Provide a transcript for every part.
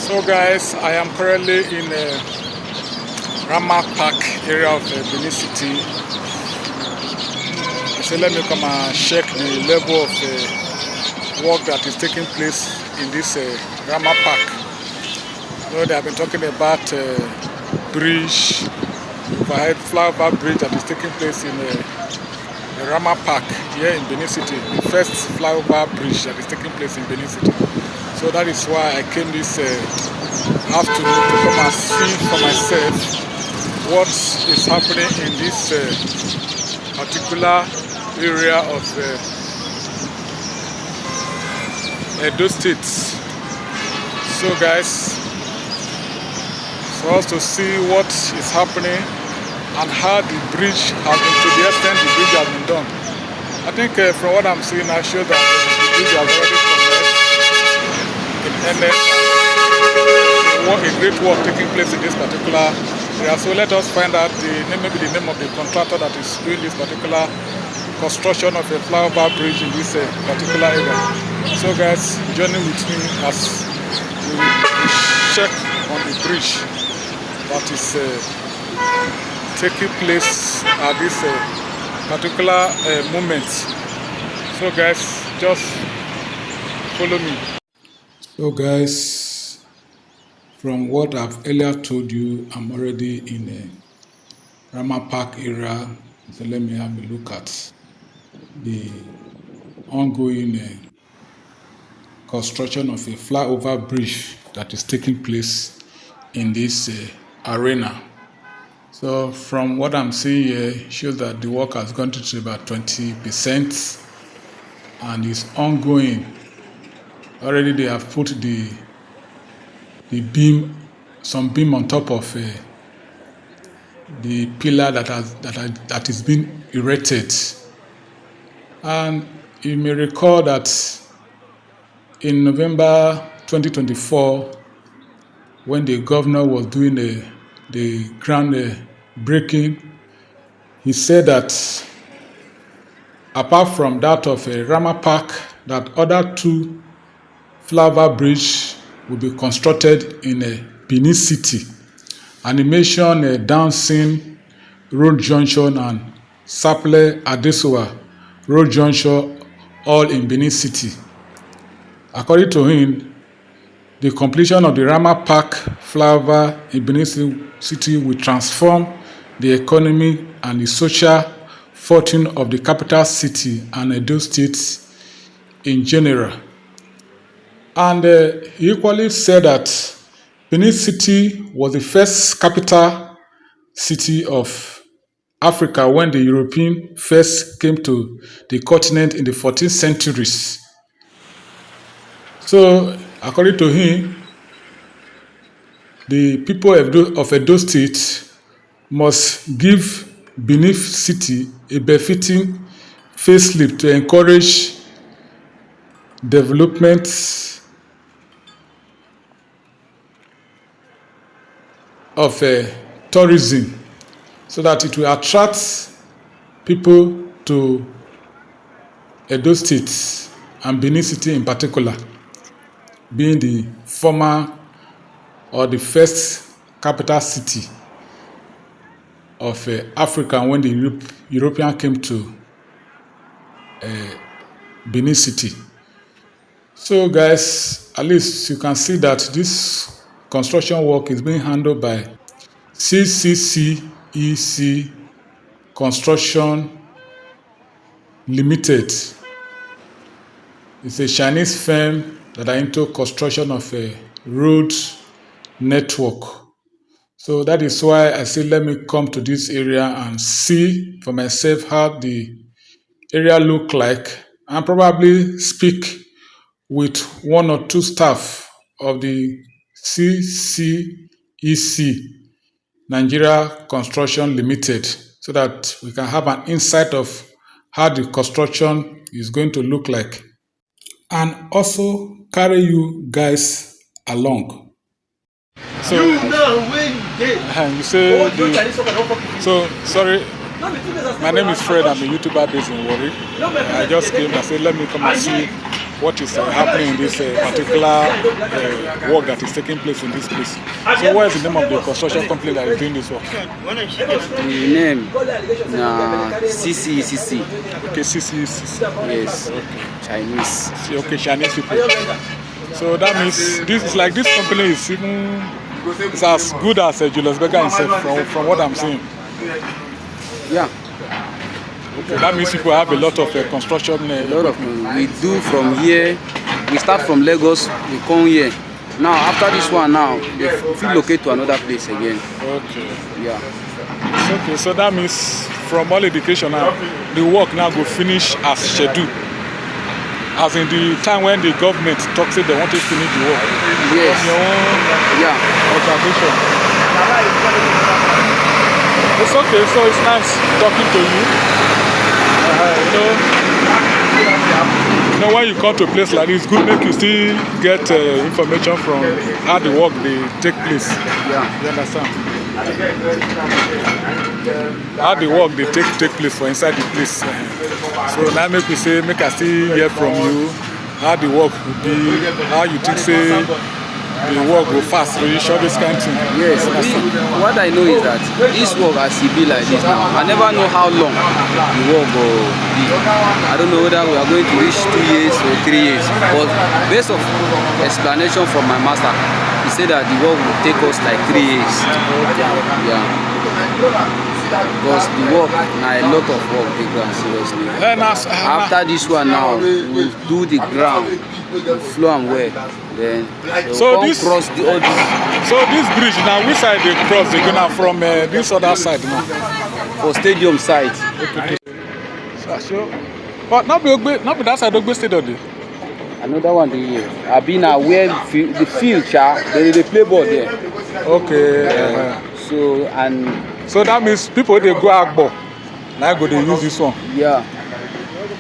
So guys, I am currently in Ramat Park area of Benin City. So let me come and check the level of work that is taking place in this Ramat Park. You know, they have been talking about bridge, overhead flyover bridge that is taking place in the Ramat Park here in Benin City, the first flyover bridge that is taking place in Benin City. So that is why I came this afternoon to come and see for myself what is happening in this particular area of Edo State. So guys, for us to see what is happening and how the bridge has been, to the extent the bridge has been done. I think from what I'm seeing, I show that the bridge has already ended. A great work taking place in this particular area. So let us find out maybe the name of the contractor that is doing this particular construction of a flyover bridge in this particular area. So guys, journey with me as we check on the bridge that is taking place at this particular moment. So guys, just follow me. So guys, from what I've earlier told you, I'm already in a Ramat Park area. So let me have a look at the ongoing construction of a flyover bridge that is taking place in this arena. So from what I'm seeing here, shows that the work has gone to about 20% and is ongoing. Already they have put the beam, some beam on top of the pillar that is being erected. And you may recall that in November 2024, when the governor was doing the ground breaking, he said that apart from that of Ramat Park, that other two flyover bridge will be constructed in Benin City. And he mentioned Dancing Road Junction and Sapele Road Junction, all in Benin City. According to him, the completion of the Ramat Park flyover in Benin City will transform the economy and the social fortune of the capital city and Edo State in general. And he equally said that Benin City was the first capital city of Africa when the European first came to the continent in the 14th centuries. So, according to him, the people of Edo State must give Benin City a befitting facelift to encourage development of tourism, so that it will attract people to Edo State and Benin City in particular, being the former or the first capital city of Africa when the European came to Benin City. So guys, at least you can see that this construction work is being handled by CCECC Construction Limited. It's a Chinese firm that are into construction of a road network. So that is why I say let me come to this area and see for myself how the area look like, and probably speak with one or two staff of the CCECC Nigeria Ltd, so that we can have an insight of how the construction is going to look like, and also carry you guys along. So you say so sorry, my name is Fred. I'm a YouTuber based in Warri. I just came and said let me come and see what is happening in this particular work that is taking place in this place. So what is the name of the construction company that is doing this work? The name CCECC. Okay, CCECC. Yes. Okay. Chinese. Okay, Chinese people. So that means this is like this company is even it's as good as Julius Berger himself from what I'm seeing. Yeah. Okay, that means people have a lot of construction. A lot of we do from here. We start from Lagos. We come here. Now after this one, now we relocate to another place again. Okay. Yeah. It's okay. So that means from all indication now, the work now go finish as scheduled. As in the time when the government talks say they want to finish the work. Yes. From your own observation. It's okay, so it's nice talking to you. You know, when you come to a place like this, it's good make you still get information from how the work they take place. Yeah. You understand? How the work they take place for inside the place. So now make me say, make I still hear from you how the work will be, how you think say the work go fast, really short this kind of thing. Yes, what I know is that this work as it be like this now, I never know how long the work will be. I don't know whether we are going to reach 2 years or 3 years, but based on explanation from my master, he said that the work will take us like 3 years. Yeah. Because the work, now a lot of work, the ground, seriously. After this one now, we'll do the ground, we'll flow and well. Then so this cross the other. So this bridge now, which side they cross? They gonna from this other side now. For stadium side. Okay. So, but not be that side of the stadium. Another one I been where the field, they play ball there. Okay. So that means people they go Agbo. Now go they use this one. Yeah.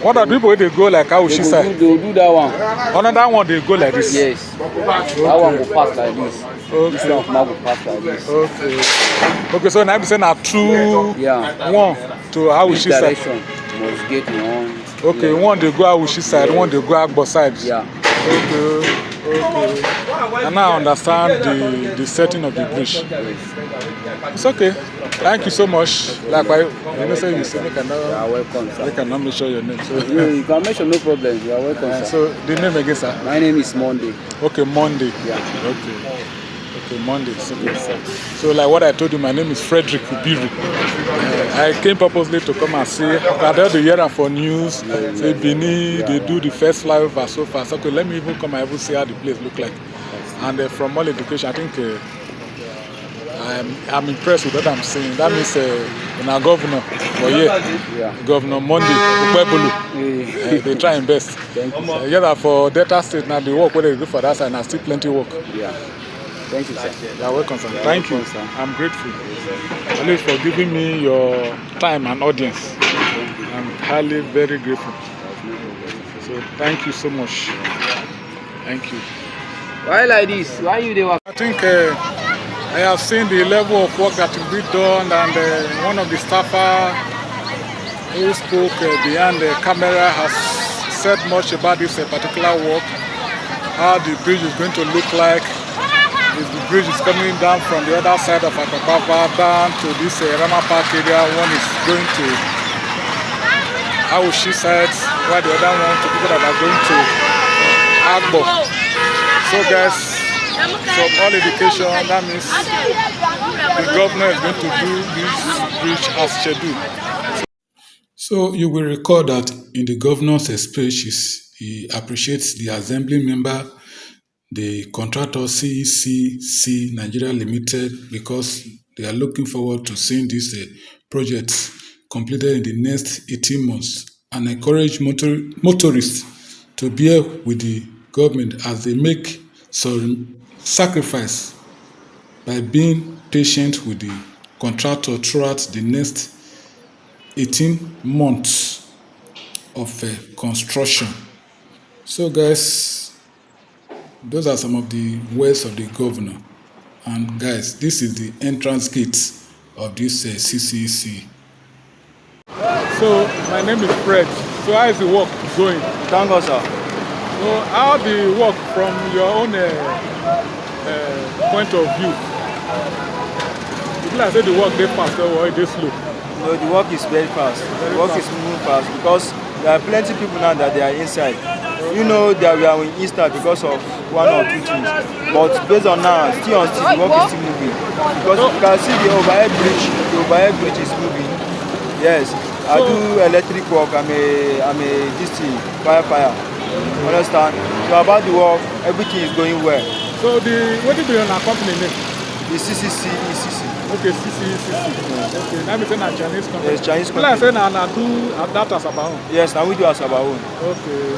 What are people they go like how she said? They will do that one. Another one they go like this. Yes. Okay. That one will pass like this. Okay. This one will pass like this. Okay. Okay. So now I'm saying a true one to how she said. Must get one. Okay. One they go how she side. One they go Agbo side. Yeah. Okay. Okay. And now I understand the setting of the bridge. It's okay. Thank you so much. Like you say you say you are welcome, sir. I cannot mention your name. So you can mention, no problem. You are welcome, sir. So the name again, sir? My name is Monday. Okay, Monday. Yeah. Okay. Okay, Monday. So like what I told you, my name is Frederick Ubiru. I came purposely to come and see. I heard the year for news. Say Benin, they do the first flyover so far. So okay, let me even come and even see how the place look like. And from all education, I think I'm impressed with what I'm seeing. That means in our governor for Governor Monday, they try and best. That for Delta State now, the work what they do for that side, and still plenty work. Yeah. Thank you, sir. You're welcome, sir. Thank you. Sir. I'm grateful. At least for giving me your time and audience. I'm highly very grateful. So thank you so much. Thank you. Why like this? Why you there? I think I have seen the level of work that will be done, and one of the staffers who spoke behind the camera has said much about this particular work, how the bridge is going to look like. If the bridge is coming down from the other side of Akababa down to this Ramat Park area, one is going to Aoshi side, while the other one to people that are going to Agbo. So guys, from all indication, that means the governor is going to do this bridge as scheduled. So you will recall that in the governor's speeches, he appreciates the assembly member, the contractor CCECC Nigeria Ltd, because they are looking forward to seeing this project completed in the next 18 months, and encourage motorists to bear with the government as they make some sacrifice by being patient with the contractor throughout the next 18 months of construction. So guys, those are some of the words of the governor. And guys, this is the entrance gate of this CCEC. So my name is Fred. So how is the work going? Thank God, sir. So how the work from your own point of view? People say the work they fast or they slow. No, the work is very fast. The work is moving fast because there are plenty of people now that they are inside. You know that we are in Easter because of 1 or 2 things. But based on now, still the work is still moving. Because you can see the overhead bridge is moving. Yes. I do electric work, I'm a this thing, fire. Understand? So about the work, everything is going well. So what do you do in our company name? The CCECC. Okay, CCECC. Okay, now we say na Chinese company. Yes, Chinese company. Like I say na do that as our own. Yes, now we do as our own. Okay.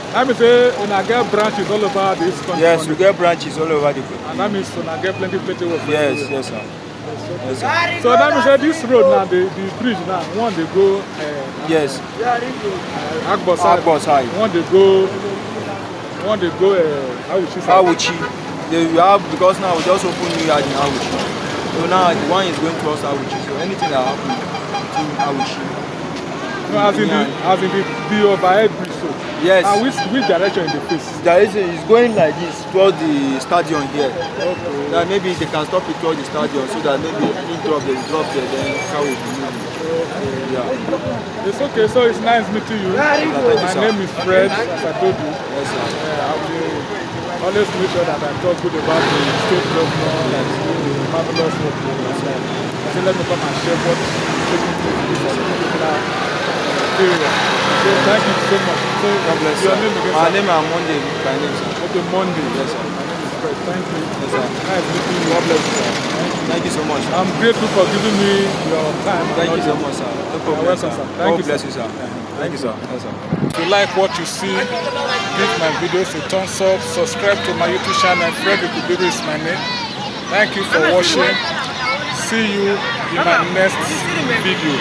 That means una get branches all over this country. Yes, we get branches all over the country. And that means una get plenty work. Yes, yes, sir. Yes, sir. So that means this road now, the bridge now, one they go. Yes. Agbo side. One they go. Awuchi. We have because now we just open new yard in Awuchi. So now the one is going towards Awuchi. So anything that happens to Awuchi. No, as in the overhead bridge. So. Yes. And which direction in the face? Direction is going like this towards the stadium here. Okay. Now maybe they can stop it towards the stadium so that maybe they drop there, then car will be moving. Okay. Yeah. It's okay. So it's nice meeting you. My name is Fred, as I told you. Yes, sir. I will always make sure that I talk good about the state governor and the marvelous work. I said, let me come and share what is taking place in this particular area. So thank you so much. So God bless your you. name again? My name is Monday. My name is Okay, Monday. Yes, sir. My name is Fred. Thank you. Yes, sir. Nice meeting you. God bless you. Thank you so much. I'm grateful for giving me your time. Thank you so much, sir. No problem, welcome, sir. Thank God you, bless sir. you, sir. Thank you, sir. Yes, sir. If you like what you see, give my videos a thumbs up, subscribe to my YouTube channel. Fred Ikubiru is my name. Thank you for watching. See you in my next video.